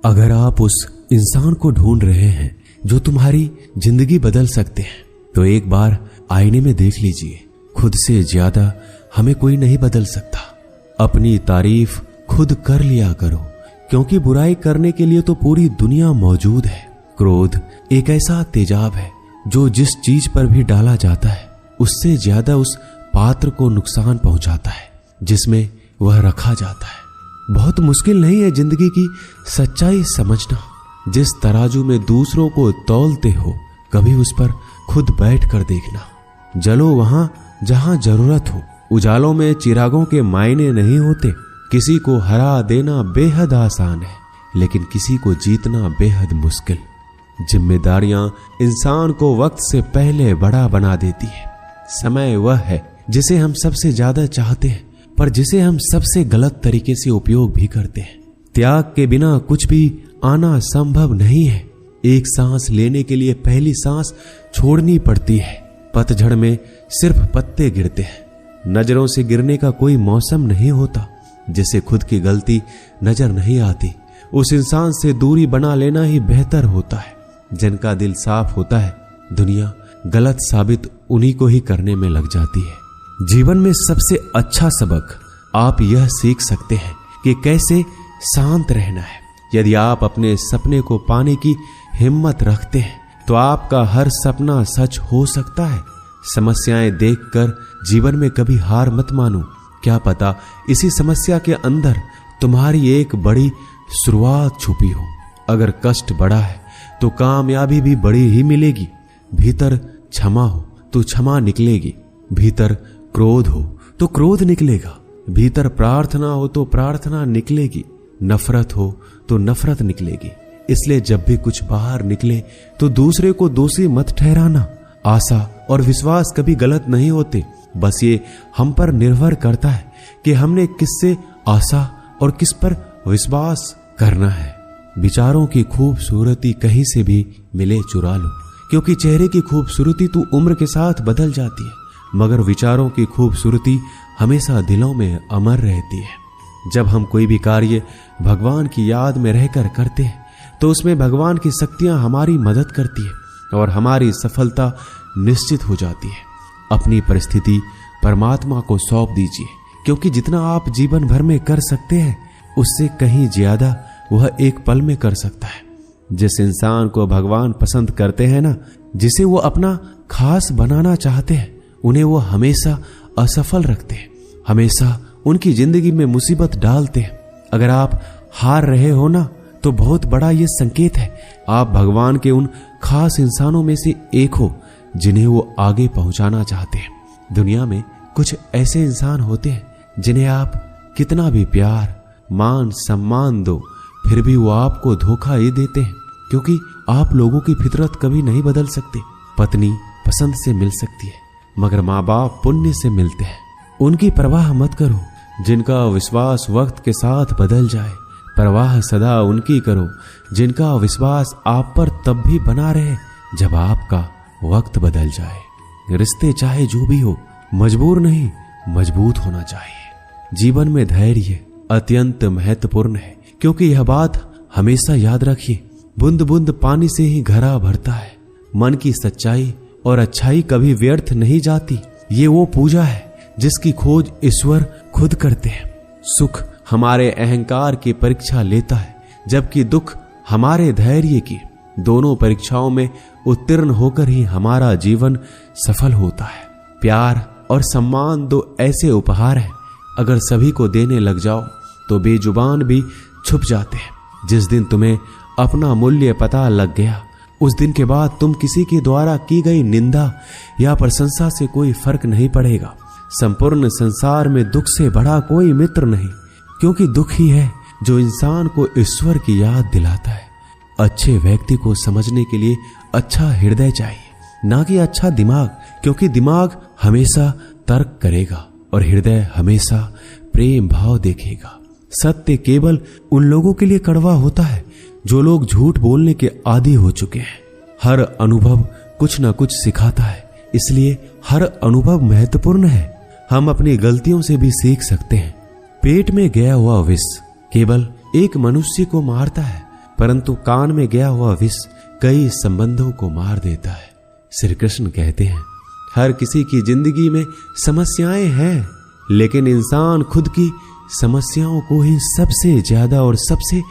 अगर आप उस इंसान को ढूंढ रहे हैं जो तुम्हारी जिंदगी बदल सकते हैं, तो एक बार आईने में देख लीजिए। खुद से ज्यादा हमें कोई नहीं बदल सकता। अपनी तारीफ खुद कर लिया करो, क्योंकि बुराई करने के लिए तो पूरी दुनिया मौजूद है। क्रोध एक ऐसा तेजाब है जो जिस चीज पर भी डाला जाता है उससे ज्यादा उस पात्र को नुकसान पहुंचाता है जिसमें वह रखा जाता है। बहुत मुश्किल नहीं है जिंदगी की सच्चाई समझना। जिस तराजू में दूसरों को तौलते हो, कभी उस पर खुद बैठ कर देखना। जलो वहां जहां जरूरत हो। उजालों में चिरागों के मायने नहीं होते। किसी को हरा देना बेहद आसान है, लेकिन किसी को जीतना बेहद मुश्किल। जिम्मेदारियां इंसान को वक्त से पहले बड़ा बना देती है। समय वह है जिसे हम सबसे ज्यादा चाहते हैं, पर जिसे हम सबसे गलत तरीके से उपयोग भी करते हैं। त्याग के बिना कुछ भी आना संभव नहीं है। एक सांस लेने के लिए पहली सांस छोड़नी पड़ती है। पतझड़ में सिर्फ पत्ते गिरते हैं। नजरों से गिरने का कोई मौसम नहीं होता। जिसे खुद की गलती नजर नहीं आती, उस इंसान से दूरी बना लेना ही बेहतर होता है। जिनका दिल साफ होता है, दुनिया गलत साबित उन्हीं को ही करने में लग जाती है। जीवन में सबसे अच्छा सबक आप यह सीख सकते हैं कि कैसे शांत रहना है। यदि आप अपने सपने को पाने की हिम्मत रखते हैं, तो आपका हर सपना सच हो सकता है। समस्याएं देखकर जीवन में कभी हार मत मानो। क्या पता इसी समस्या के अंदर तुम्हारी एक बड़ी शुरुआत छुपी हो। अगर कष्ट बड़ा है तो कामयाबी भी बड़ी ही मिलेगी। भीतर क्षमा हो तो क्षमा निकलेगी। भीतर क्रोध हो तो क्रोध निकलेगा। भीतर प्रार्थना हो तो प्रार्थना निकलेगी। नफरत हो तो नफरत निकलेगी। इसलिए जब भी कुछ बाहर निकले तो दूसरे को दोषी मत ठहराना। आशा और विश्वास कभी गलत नहीं होते। बस ये हम पर निर्भर करता है कि हमने किससे आशा और किस पर विश्वास करना है। विचारों की खूबसूरती कहीं से भी मिले चुरा लो, क्योंकि चेहरे की खूबसूरती तो उम्र के साथ बदल जाती है, मगर विचारों की खूबसूरती हमेशा दिलों में अमर रहती है। जब हम कोई भी कार्य भगवान की याद में रहकर करते हैं, तो उसमें भगवान की शक्तियां हमारी मदद करती है और हमारी सफलता निश्चित हो जाती है। अपनी परिस्थिति परमात्मा को सौंप दीजिए, क्योंकि जितना आप जीवन भर में कर सकते हैं, उससे कहीं ज्यादा वह एक पल में कर सकता है। जिस इंसान को भगवान पसंद करते हैं ना, जिसे वो अपना खास बनाना चाहते हैं, उन्हें वो हमेशा असफल रखते हैं, हमेशा उनकी जिंदगी में मुसीबत डालते हैं। अगर आप हार रहे हो ना, तो बहुत बड़ा ये संकेत है आप भगवान के उन खास इंसानों में से एक हो जिन्हें वो आगे पहुंचाना चाहते हैं। दुनिया में कुछ ऐसे इंसान होते हैं जिन्हें आप कितना भी प्यार, मान, सम्मान दो, फिर भी वो आपको धोखा ही देते हैं, क्योंकि आप लोगों की फितरत कभी नहीं बदल सकते। पत्नी पसंद से मिल सकती है, मगर माँ बाप पुण्य से मिलते हैं। उनकी परवाह मत करो जिनका विश्वास वक्त के साथ बदल जाए। परवाह सदा उनकी करो जिनका विश्वास आप पर तब भी बना रहे जब आपका वक्त बदल जाए। रिश्ते चाहे जो भी हो, मजबूर नहीं, मजबूत होना चाहिए। जीवन में धैर्य अत्यंत महत्वपूर्ण है, क्योंकि यह बात हमेशा याद रखिए, बूंद बूंद पानी से ही घड़ा भरता है। मन की सच्चाई और अच्छाई कभी व्यर्थ नहीं जाती। ये वो पूजा है जिसकी खोज ईश्वर खुद करते हैं। सुख हमारे अहंकार की परीक्षा लेता है, जबकि दुख हमारे धैर्य की। दोनों परीक्षाओं में उत्तीर्ण होकर ही हमारा जीवन सफल होता है। प्यार और सम्मान दो ऐसे उपहार हैं, अगर सभी को देने लग जाओ तो बेजुबान भी छुप जाते हैं। जिस दिन तुम्हें अपना मूल्य पता लग गया, उस दिन के बाद तुम किसी के द्वारा की गई निंदा या प्रशंसा से कोई फर्क नहीं पड़ेगा। संपूर्ण संसार में दुख से बड़ा कोई मित्र नहीं, क्योंकि दुख ही है जो इंसान को ईश्वर की याद दिलाता है। अच्छे व्यक्ति को समझने के लिए अच्छा हृदय चाहिए, ना कि अच्छा दिमाग, क्योंकि दिमाग हमेशा तर्क करेगा और हृदय हमेशा प्रेम भाव देखेगा। सत्य केवल उन लोगों के लिए कड़वा होता है जो लोग झूठ बोलने के आदी हो चुके हैं। हर अनुभव कुछ ना कुछ सिखाता है, इसलिए हर अनुभव महत्वपूर्ण है। हम अपनी गलतियों से भी सीख सकते हैं। पेट में गया हुआ विष केवल एक मनुष्य को मारता है, परंतु कान में गया हुआ विष कई संबंधों को मार देता है। श्री कृष्ण कहते हैं, हर किसी की जिंदगी में समस्याएं हैं, लेकिन इंसान खुद की समस्याओं को ही सबसे ज्यादा और सबसे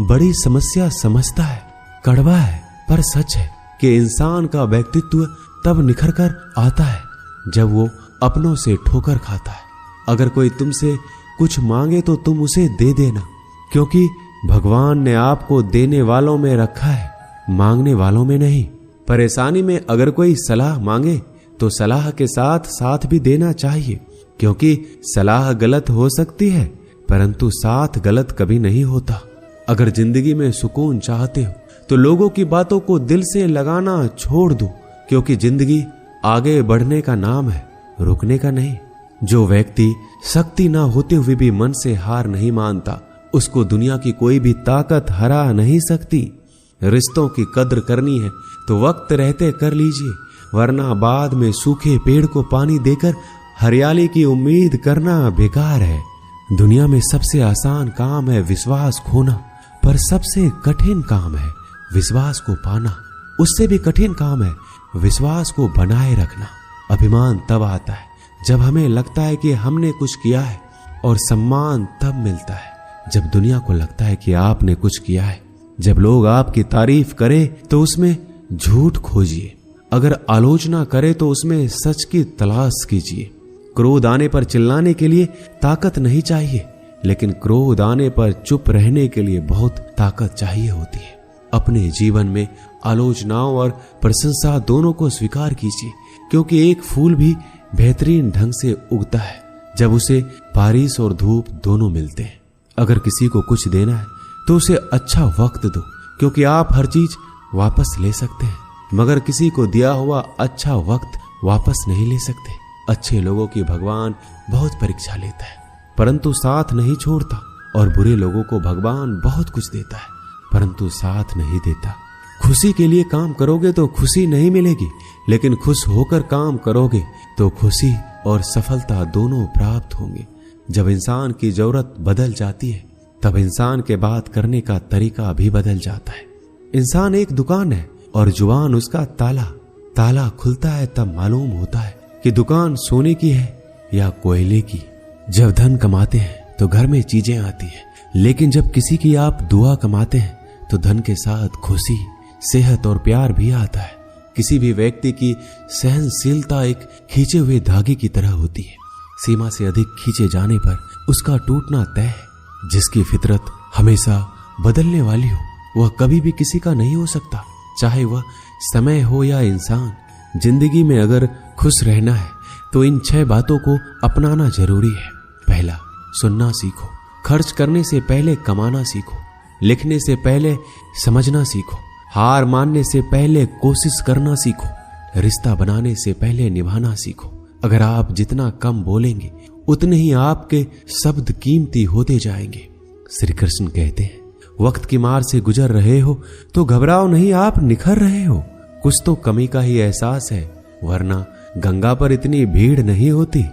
बड़ी समस्या समझता है। कड़वा है पर सच है कि इंसान का व्यक्तित्व तब निखर कर आता है जब वो अपनों से ठोकर खाता है। अगर कोई तुमसे कुछ मांगे तो तुम उसे दे देना, क्योंकि भगवान ने आपको देने वालों में रखा है, मांगने वालों में नहीं। परेशानी में अगर कोई सलाह मांगे तो सलाह के साथ साथ भी देना चाहिए, क्योंकि सलाह गलत हो सकती है परंतु साथ गलत कभी नहीं होता। अगर जिंदगी में सुकून चाहते हो तो लोगों की बातों को दिल से लगाना छोड़ दो, क्योंकि जिंदगी आगे बढ़ने का नाम है, रुकने का नहीं। जो व्यक्ति शक्ति ना होते हुए भी मन से हार नहीं मानता, उसको दुनिया की कोई भी ताकत हरा नहीं सकती। रिश्तों की कद्र करनी है तो वक्त रहते कर लीजिए, वरना बाद में सूखे पेड़ को पानी देकर हरियाली की उम्मीद करना बेकार है। दुनिया में सबसे आसान काम है विश्वास खोना, पर सबसे कठिन काम है विश्वास को पाना। उससे भी कठिन काम है विश्वास को बनाए रखना। अभिमान तब आता है जब हमें लगता है कि हमने कुछ किया है, और सम्मान तब मिलता है जब दुनिया को लगता है कि आपने कुछ किया है। जब लोग आपकी तारीफ करें तो उसमें झूठ खोजिए, अगर आलोचना करे तो उसमें सच की तलाश कीजिए। क्रोध आने पर चिल्लाने के लिए ताकत नहीं चाहिए, लेकिन क्रोध आने पर चुप रहने के लिए बहुत ताकत चाहिए होती है। अपने जीवन में आलोचनाओं और प्रशंसा दोनों को स्वीकार कीजिए, क्योंकि एक फूल भी बेहतरीन ढंग से उगता है जब उसे बारिश और धूप दोनों मिलते हैं। अगर किसी को कुछ देना है तो उसे अच्छा वक्त दो, क्योंकि आप हर चीज वापस ले सकते हैं, मगर किसी को दिया हुआ अच्छा वक्त वापस नहीं ले सकते। अच्छे लोगों की भगवान बहुत परीक्षा लेता है परंतु साथ नहीं छोड़ता, और बुरे लोगों को भगवान बहुत कुछ देता है परंतु साथ नहीं देता। खुशी के लिए काम करोगे तो खुशी नहीं मिलेगी, लेकिन खुश होकर काम करोगे तो खुशी और सफलता दोनों प्राप्त होंगे। जब इंसान की जरूरत बदल जाती है तब इंसान के बात करने का तरीका भी बदल जाता है। इंसान एक दुकान है और जुबान उसका ताला। ताला खुलता है तब मालूम होता है कि दुकान सोने की है या कोयले की। जब धन कमाते हैं तो घर में चीजें आती हैं, लेकिन जब किसी की आप दुआ कमाते हैं तो धन के साथ खुशी, सेहत और प्यार भी आता है। किसी भी व्यक्ति की सहनशीलता एक खींचे हुए धागे की तरह होती है। सीमा से अधिक खींचे जाने पर उसका टूटना तय है। जिसकी फितरत हमेशा बदलने वाली हो वह कभी भी किसी का नहीं हो सकता, चाहे वह समय हो या इंसान। जिंदगी में अगर खुश रहना है तो इन 6 बातों को अपनाना जरूरी है। पहला, सुनना सीखो। खर्च करने से पहले कमाना सीखो। लिखने से पहले समझना सीखो। हार मानने से पहले कोशिश करना सीखो। रिश्ता बनाने से पहले निभाना सीखो। अगर आप जितना कम बोलेंगे उतने ही आपके शब्द कीमती होते जाएंगे। श्री कृष्ण कहते हैं, वक्त की मार से गुजर रहे हो तो घबराओ नहीं, आप निखर रहे हो। कुछ तो कमी का ही एहसास है, वरना गंगा पर इतनी भीड़ नहीं होती।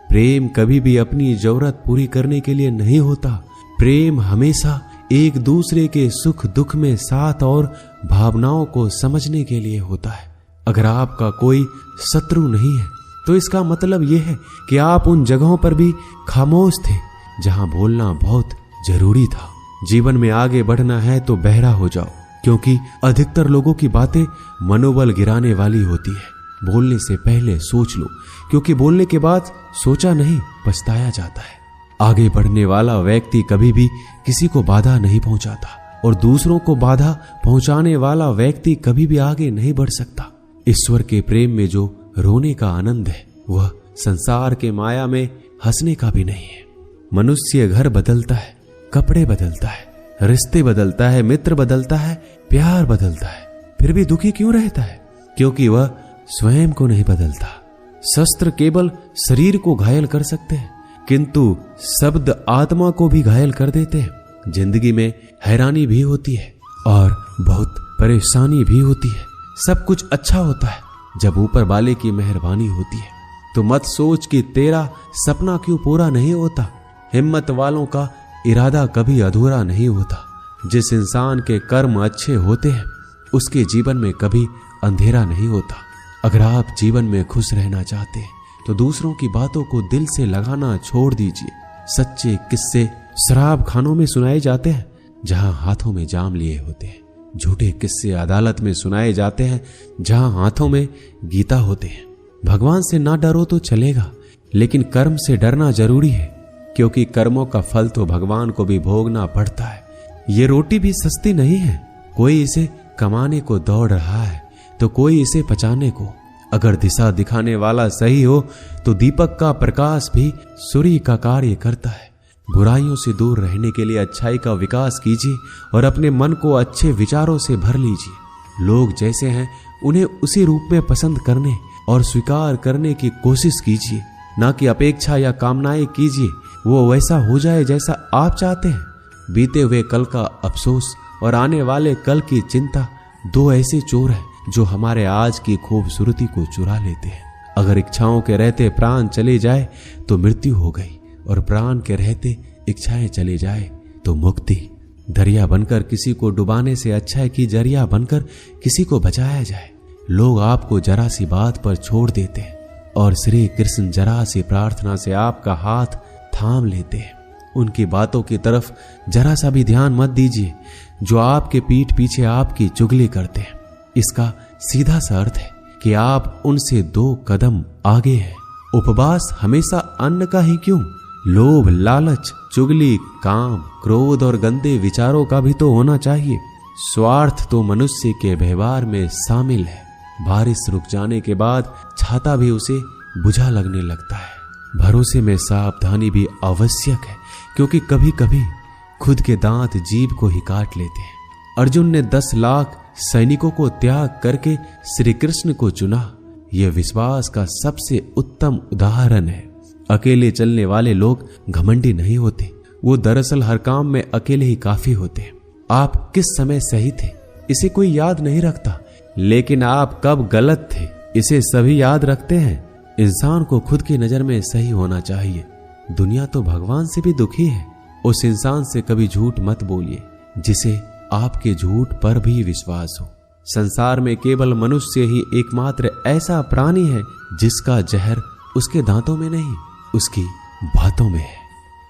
प्रेम कभी भी अपनी जरूरत पूरी करने के लिए नहीं होता। प्रेम हमेशा एक दूसरे के सुख दुख में साथ और भावनाओं को समझने के लिए होता है। अगर आपका कोई शत्रु नहीं है तो इसका मतलब यह है कि आप उन जगहों पर भी खामोश थे जहां बोलना बहुत जरूरी था। जीवन में आगे बढ़ना है तो बहरा हो जाओ, क्योंकि अधिकतर लोगों की बातें मनोबल गिराने वाली होती है। बोलने से पहले सोच लो, क्योंकि बोलने के बाद सोचा नहीं पछताया जाता है। आगे बढ़ने वाला व्यक्ति कभी भी किसी को बाधा नहीं पहुंचाता, और दूसरों को बाधा पहुंचाने वाला व्यक्ति कभी भी आगे नहीं बढ़ सकता। ईश्वर के प्रेम में जो रोने का आनंद है वह संसार के माया में हंसने का भी नहीं है। मनुष्य घर बदलता है, कपड़े बदलता है, रिश्ते बदलता है, मित्र बदलता है, प्यार बदलता है, फिर भी दुखी क्यों रहता है? क्योंकि वह स्वयं को नहीं बदलता। शस्त्र केवल शरीर को घायल कर सकते हैं, किंतु शब्द आत्मा को भी घायल कर देते हैं। जिंदगी में हैरानी भी होती है और बहुत परेशानी भी होती है। सब कुछ अच्छा होता है जब ऊपर वाले की मेहरबानी होती है। तो मत सोच कि तेरा सपना क्यों पूरा नहीं होता। हिम्मत वालों का इरादा कभी अधूरा नहीं होता। जिस इंसान के कर्म अच्छे होते हैं उसके जीवन में कभी अंधेरा नहीं होता। अगर आप जीवन में खुश रहना चाहते हैं तो दूसरों की बातों को दिल से लगाना छोड़ दीजिए। सच्चे किस्से शराब खानों में सुनाए जाते हैं जहां हाथों में जाम लिए होते हैं। झूठे किस्से अदालत में सुनाए जाते हैं जहां हाथों में गीता होते हैं। भगवान से ना डरो तो चलेगा, लेकिन कर्म से डरना जरूरी है, क्योंकि कर्मों का फल तो भगवान को भी भोगना पड़ता है। ये रोटी भी सस्ती नहीं है। कोई इसे कमाने को दौड़ रहा है तो कोई इसे पचाने को। अगर दिशा दिखाने वाला सही हो तो दीपक का प्रकाश भी सूर्य का कार्य करता है। बुराइयों से दूर रहने के लिए अच्छाई का विकास कीजिए और अपने मन को अच्छे विचारों से भर लीजिए। लोग जैसे हैं उन्हें उसी रूप में पसंद करने और स्वीकार करने की कोशिश कीजिए, ना कि अपेक्षा या कामनाएं कीजिए वो वैसा हो जाए जैसा आप चाहते हैं। बीते हुए कल का अफसोस और आने वाले कल की चिंता दो ऐसे चोर हैं जो हमारे आज की खूबसूरती को चुरा लेते हैं। अगर इच्छाओं के रहते प्राण चले जाए तो मृत्यु हो गई, और प्राण के रहते इच्छाएं चले जाए तो मुक्ति। दरिया बनकर किसी को डुबाने से अच्छा है कि जरिया बनकर किसी को बचाया जाए। लोग आपको जरा सी बात पर छोड़ देते हैं और श्री कृष्ण जरा सी प्रार्थना से आपका हाथ थाम लेते हैं। उनकी बातों की तरफ जरा सा भी ध्यान मत दीजिए जो आपके पीठ पीछे आपकी चुगली करते हैं। इसका सीधा सा अर्थ है कि आप उनसे 2 कदम आगे हैं। उपवास हमेशा अन्न का ही क्यों, लोभ, लालच, चुगली, काम, क्रोध और गंदे विचारों का भी तो होना चाहिए। स्वार्थ तो मनुष्य के व्यवहार में शामिल है। बारिश रुक जाने के बाद छाता भी उसे बुझा लगने लगता है। भरोसे में सावधानी भी आवश्यक है, क्योंकि कभी कभी खुद के दांत जीभ को ही काट लेते हैं। अर्जुन ने 10 लाख सैनिकों को त्याग करके श्री कृष्ण को चुना। यह विश्वास का सबसे उत्तम उदाहरण है। अकेले चलने वाले लोग घमंडी नहीं होते, वो दरअसल हर काम में अकेले ही काफी होते हैं। आप किस समय सही थे इसे कोई याद नहीं रखता, लेकिन आप कब गलत थे इसे सभी याद रखते हैं। इंसान को खुद की नजर में सही होना चाहिए। दुनिया तो भगवान से भी दुखी है। उस इंसान से कभी झूठ मत बोलिए जिसे आपके झूठ पर भी विश्वास हो। संसार में केवल मनुष्य ही एकमात्र ऐसा प्राणी है जिसका जहर उसके दांतों में नहीं, उसकी बातों में है।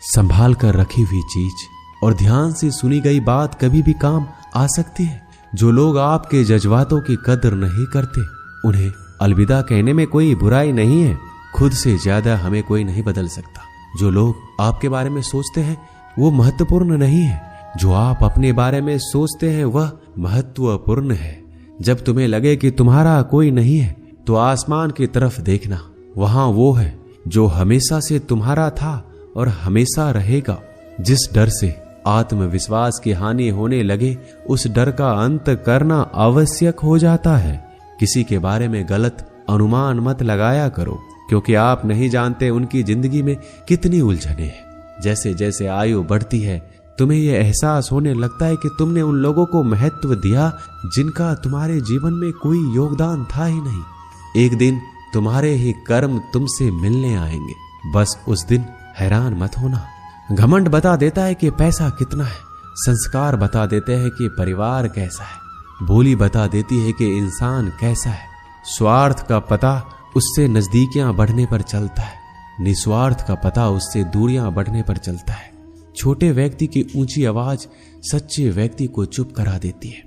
संभाल कर रखी हुई चीज और ध्यान से सुनी गई बात कभी भी काम आ सकती है। जो लोग आपके जज्बातों की कदर नहीं करते उन्हें अलविदा कहने में कोई बुराई नहीं है। खुद से ज्यादा हमें कोई नहीं बदल सकता। जो लोग आपके बारे में सोचते हैं वो महत्वपूर्ण नहीं है, जो आप अपने बारे में सोचते हैं वह महत्वपूर्ण है। जब तुम्हें लगे कि तुम्हारा कोई नहीं है तो आसमान की तरफ देखना, वहां वो है जो हमेशा से तुम्हारा था और हमेशा रहेगा। जिस डर से आत्मविश्वास की हानि होने लगे उस डर का अंत करना आवश्यक हो जाता है। किसी के बारे में गलत अनुमान मत लगाया करो, क्योंकि आप नहीं जानते उनकी जिंदगी में कितनी उलझने हैं। जैसे जैसे आयु बढ़ती है तुम्हें यह एहसास होने लगता है कि तुमने उन लोगों को महत्व दिया जिनका तुम्हारे जीवन में कोई योगदान था ही नहीं। एक दिन तुम्हारे ही कर्म तुमसे मिलने आएंगे। बस उस दिन हैरान मत होना। घमंड बता देता है कि पैसा कितना है, संस्कार बता देते हैं कि परिवार कैसा है, बोली बता देती है कि इंसान कैसा है। स्वार्थ का पता उससे नजदीकियां बढ़ने पर चलता है, निस्वार्थ का पता उससे दूरियां बढ़ने पर चलता है। छोटे व्यक्ति की ऊंची आवाज सच्चे व्यक्ति को चुप करा देती है,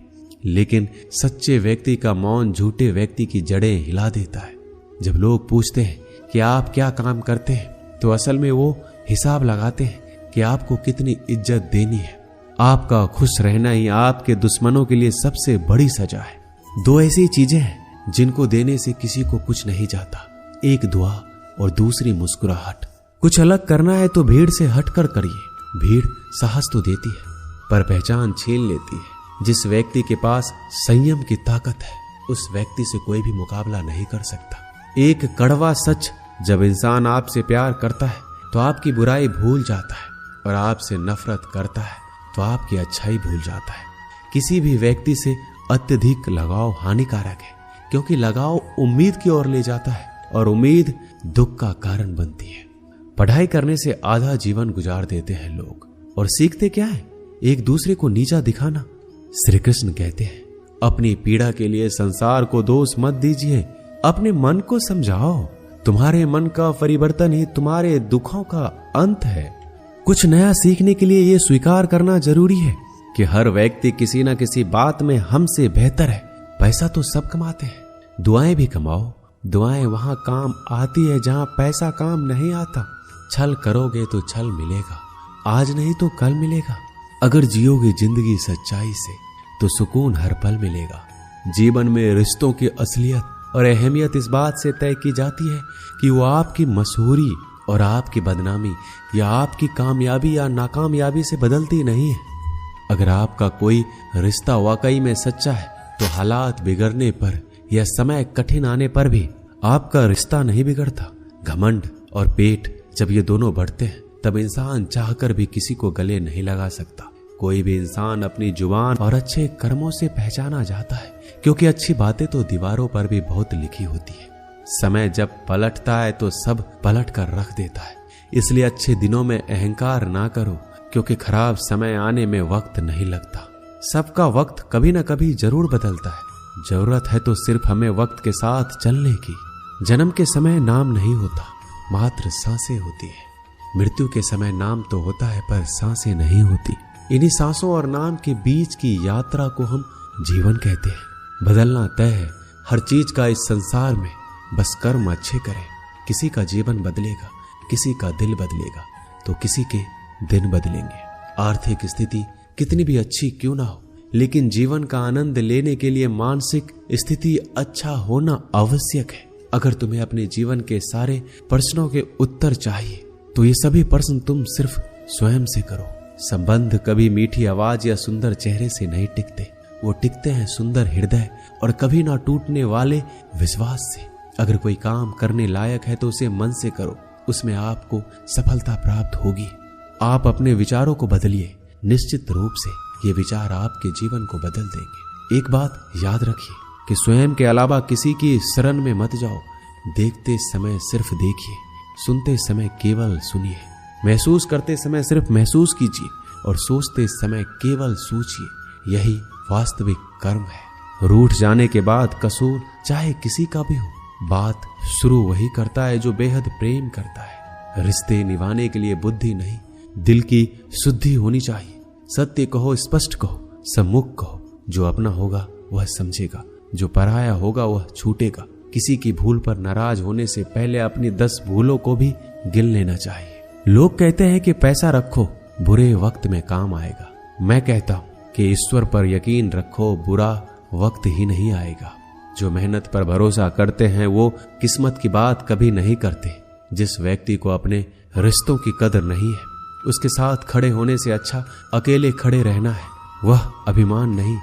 लेकिन सच्चे व्यक्ति का मौन झूठे व्यक्ति की जड़ें हिला देता है। जब लोग पूछते हैं कि आप क्या काम करते हैं तो असल में वो हिसाब लगाते हैं कि आपको कितनी इज्जत देनी है। आपका खुश रहना ही आपके दुश्मनों के लिए सबसे बड़ी सजा है। 2 ऐसी चीजें हैं जिनको देने से किसी को कुछ नहीं जाता, एक दुआ और दूसरी मुस्कुराहट। कुछ अलग करना है तो भीड़ से हटकर करिए। भीड़ साहस तो देती है पर पहचान छीन लेती है। जिस व्यक्ति के पास संयम की ताकत है उस व्यक्ति से कोई भी मुकाबला नहीं कर सकता। एक कड़वा सच, जब इंसान आपसे प्यार करता है तो आपकी बुराई भूल जाता है, और आपसे नफरत करता है तो आपकी अच्छाई भूल जाता है। किसी भी व्यक्ति से अत्यधिक लगाव हानिकारक है, क्योंकि लगाव उम्मीद की ओर ले जाता है और उम्मीद दुख का कारण बनती है। पढ़ाई करने से आधा जीवन गुजार देते हैं लोग, और सीखते क्या है? एक दूसरे को नीचा दिखाना। श्री कृष्ण कहते हैं, अपनी पीड़ा के लिए संसार को दोष मत दीजिए, अपने मन को समझाओ। तुम्हारे मन का परिवर्तन ही तुम्हारे दुखों का अंत है। कुछ नया सीखने के लिए यह स्वीकार करना जरूरी है कि हर व्यक्ति किसी न किसी बात में हमसे बेहतर है। पैसा तो सब कमाते हैं, दुआएं भी कमाओ। दुआएं वहां काम आती है जहां पैसा काम नहीं आता। छल करोगे तो छल मिलेगा, आज नहीं तो कल मिलेगा। अगर जियोगे जिंदगी सच्चाई से तो सुकून हर पल मिलेगा। जीवन में रिश्तों की असलियत और अहमियत इस बात से तय की जाती है कि वो आपकी मशहूरी और आपकी बदनामी या आपकी कामयाबी या नाकामयाबी से बदलती नहीं है। अगर आपका कोई रिश्ता वाकई में सच्चा है तो हालात बिगड़ने पर या समय कठिन आने पर भी आपका रिश्ता नहीं बिगड़ता। घमंड और पेट जब ये दोनों बढ़ते हैं तब इंसान चाहकर भी किसी को गले नहीं लगा सकता। कोई भी इंसान अपनी जुबान और अच्छे कर्मों से पहचाना जाता है, क्योंकि अच्छी बातें तो दीवारों पर भी बहुत लिखी होती है। समय जब पलटता है तो सब पलट कर रख देता है। इसलिए अच्छे दिनों में अहंकार ना करो, क्योंकि खराब समय आने में वक्त नहीं लगता। सबका वक्त कभी न कभी जरूर बदलता है। जरूरत है तो सिर्फ हमें वक्त के साथ चलने की। जन्म के समय नाम नहीं होता, मात्र सांसें होती है। मृत्यु के समय नाम तो होता है पर सांसें नहीं होती। इन्हीं सांसों और नाम के बीच की यात्रा को हम जीवन कहते हैं। बदलना तय है हर चीज का इस संसार में, बस कर्म अच्छे करें। किसी का जीवन बदलेगा, किसी का दिल बदलेगा, तो किसी के दिन बदलेंगे। आर्थिक स्थिति कितनी भी अच्छी क्यों ना हो, लेकिन जीवन का आनंद लेने के लिए मानसिक स्थिति अच्छा होना आवश्यक है। अगर तुम्हें अपने जीवन के सारे प्रश्नों के उत्तर चाहिए तो ये सभी प्रश्न तुम सिर्फ स्वयं से करो। संबंध कभी मीठी आवाज या सुंदर चेहरे से नहीं टिकते, वो टिकते हैं सुंदर हृदय और कभी ना टूटने वाले विश्वास से। अगर कोई काम करने लायक है तो उसे मन से करो, उसमें आपको सफलता प्राप्त होगी। आप अपने विचारों को बदलिए, निश्चित रूप से ये विचार आपके जीवन को बदल देंगे। एक बात याद रखिए कि स्वयं के अलावा किसी की शरण में मत जाओ। देखते समय सिर्फ देखिए, सुनते समय केवल सुनिए, महसूस करते समय सिर्फ महसूस कीजिए और सोचते समय केवल सोचिए। यही वास्तविक कर्म है। रूठ जाने के बाद कसूर चाहे किसी का भी हो, बात शुरू वही करता है जो बेहद प्रेम करता है। रिश्ते निभाने के लिए बुद्धि नहीं, दिल की शुद्धि होनी चाहिए। सत्य कहो, स्पष्ट कहो, सम्मुख कहो। जो अपना होगा वह समझेगा, जो पराया होगा वह छूटेगा। किसी की भूल पर नाराज होने से पहले अपनी 10 भूलों को भी गिन लेना चाहिए। लोग कहते हैं कि पैसा रखो, बुरे वक्त में काम आएगा। मैं कहता हूं कि ईश्वर पर यकीन रखो, बुरा वक्त ही नहीं आएगा। जो मेहनत पर भरोसा करते हैं वो किस्मत की बात कभी नहीं करते। जिस व्यक्ति को अपने रिश्तों की कदर नहीं है, उसके साथ खड़े होने से अच्छा अकेले खड़े रहना है। वह अभिमान नहीं,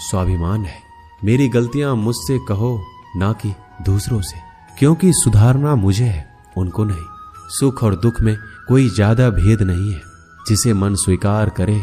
स्वाभिमान है। मेरी गलतियां मुझसे कहो, ना कि दूसरों से, क्योंकि सुधारना मुझे है, उनको नहीं। सुख और दुख में कोई ज्यादा भेद नहीं है। जिसे मन स्वीकार करे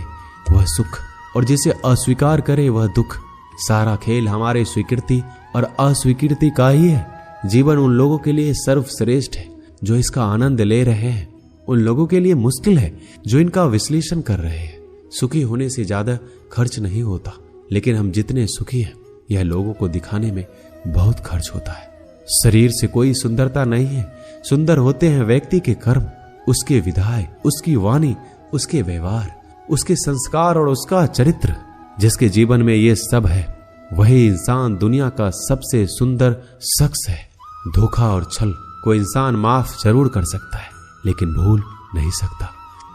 वह सुख और जिसे अस्वीकार करे वह दुख। सारा खेल हमारे स्वीकृति और अस्वीकृति का ही है। जीवन उन लोगों के लिए सर्वश्रेष्ठ है जो इसका आनंद ले रहे हैं, उन लोगों के लिए मुश्किल है जो इनका विश्लेषण कर रहे हैं। सुखी होने से ज्यादा खर्च नहीं होता, लेकिन हम जितने सुखी हैं यह लोगों को दिखाने में बहुत खर्च होता है। शरीर से कोई सुंदरता नहीं है, सुंदर होते हैं व्यक्ति के कर्म, उसके विधाय, उसकी वाणी, उसके व्यवहार, उसके संस्कार और उसका चरित्र। जिसके जीवन में ये सब है वही इंसान दुनिया का सबसे सुंदर शख्स है। धोखा और छल को इंसान माफ जरूर कर सकता है, लेकिन भूल नहीं सकता।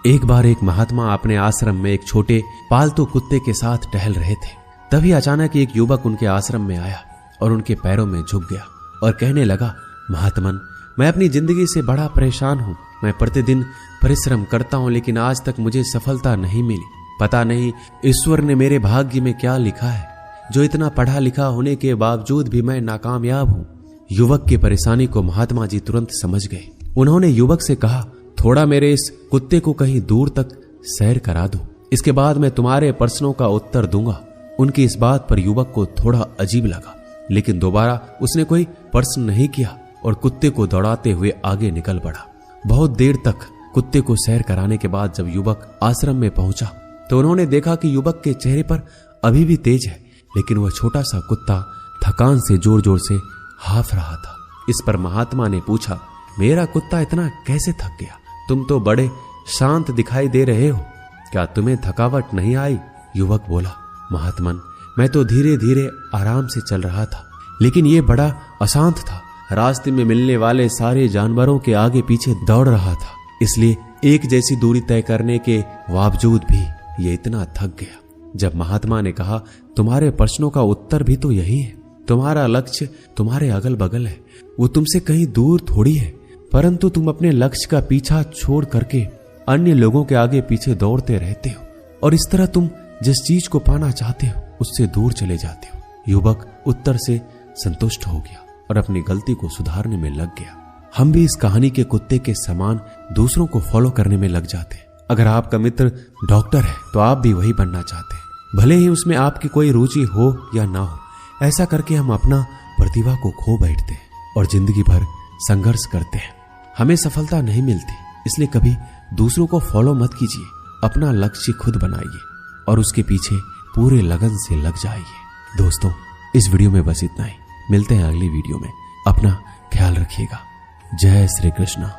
एक बार एक महात्मा अपने आश्रम में एक छोटे पालतू कुत्ते के साथ टहल रहे थे। तभी अचानक एक युवक उनके आश्रम में आया और उनके पैरों में झुक गया और कहने लगा, महात्मन, मैं अपनी जिंदगी से बड़ा परेशान हूँ। मैं प्रतिदिन परिश्रम करता हूँ, लेकिन आज तक मुझे सफलता नहीं मिली। पता नहीं ईश्वर ने मेरे भाग्य में क्या लिखा है, जो इतना पढ़ा लिखा होने के बावजूद भी मैं नाकामयाब हूँ। युवक की परेशानी को महात्मा जी तुरंत समझ गए। उन्होंने युवक से कहा, थोड़ा मेरे इस कुत्ते को कहीं दूर तक सैर करा दो, इसके बाद मैं तुम्हारे प्रश्नों का उत्तर दूंगा। उनकी इस बात पर युवक को थोड़ा अजीब लगा, लेकिन दोबारा उसने कोई प्रश्न नहीं किया और कुत्ते को दौड़ाते हुए आगे निकल पड़ा। बहुत देर तक कुत्ते को सैर कराने के बाद जब युवक आश्रम में पहुंचा तो उन्होंने देखा कि युवक के चेहरे पर अभी भी तेज है, लेकिन वह छोटा सा कुत्ता थकान से जोर जोर से हाफ रहा था। इस पर महात्मा ने पूछा, मेरा कुत्ता इतना कैसे थक गया? तुम तो बड़े शांत दिखाई दे रहे हो, क्या तुम्हें थकावट नहीं आई? युवक बोला, महात्मन, मैं तो धीरे धीरे आराम से चल रहा था, लेकिन ये बड़ा अशांत था। रास्ते में मिलने वाले सारे जानवरों के आगे पीछे दौड़ रहा था, इसलिए एक जैसी दूरी तय करने के बावजूद भी ये इतना थक गया। जब महात्मा ने कहा, तुम्हारे प्रश्नों का उत्तर भी तो यही है, तुम्हारा लक्ष्य तुम्हारे अगल बगल है, वो तुमसे कहीं दूर थोड़ी है, परंतु तुम अपने लक्ष्य का पीछा छोड़ करके अन्य लोगों के आगे पीछे दौड़ते रहते हो, और इस तरह तुम जिस चीज को पाना चाहते हो उससे दूर चले जाते हो। युवक उत्तर से संतुष्ट हो गया और अपनी गलती को सुधारने में लग गया। हम भी इस कहानी के कुत्ते के समान दूसरों को फॉलो करने में लग जाते हैं। अगर आपका मित्र डॉक्टर है तो आप भी वही बनना चाहते हैं, भले ही उसमें आपकी कोई रुचि हो या ना हो। ऐसा करके हम अपना प्रतिभा को खो बैठते हैं और जिंदगी भर संघर्ष करते हैं। हमें सफलता नहीं मिलती, इसलिए कभी दूसरों को फॉलो मत कीजिए। अपना लक्ष्य खुद बनाइए और उसके पीछे पूरे लगन से लग जाइए। दोस्तों, इस वीडियो में बस इतना ही। मिलते हैं अगली वीडियो में। अपना ख्याल रखिएगा। जय श्री कृष्ण।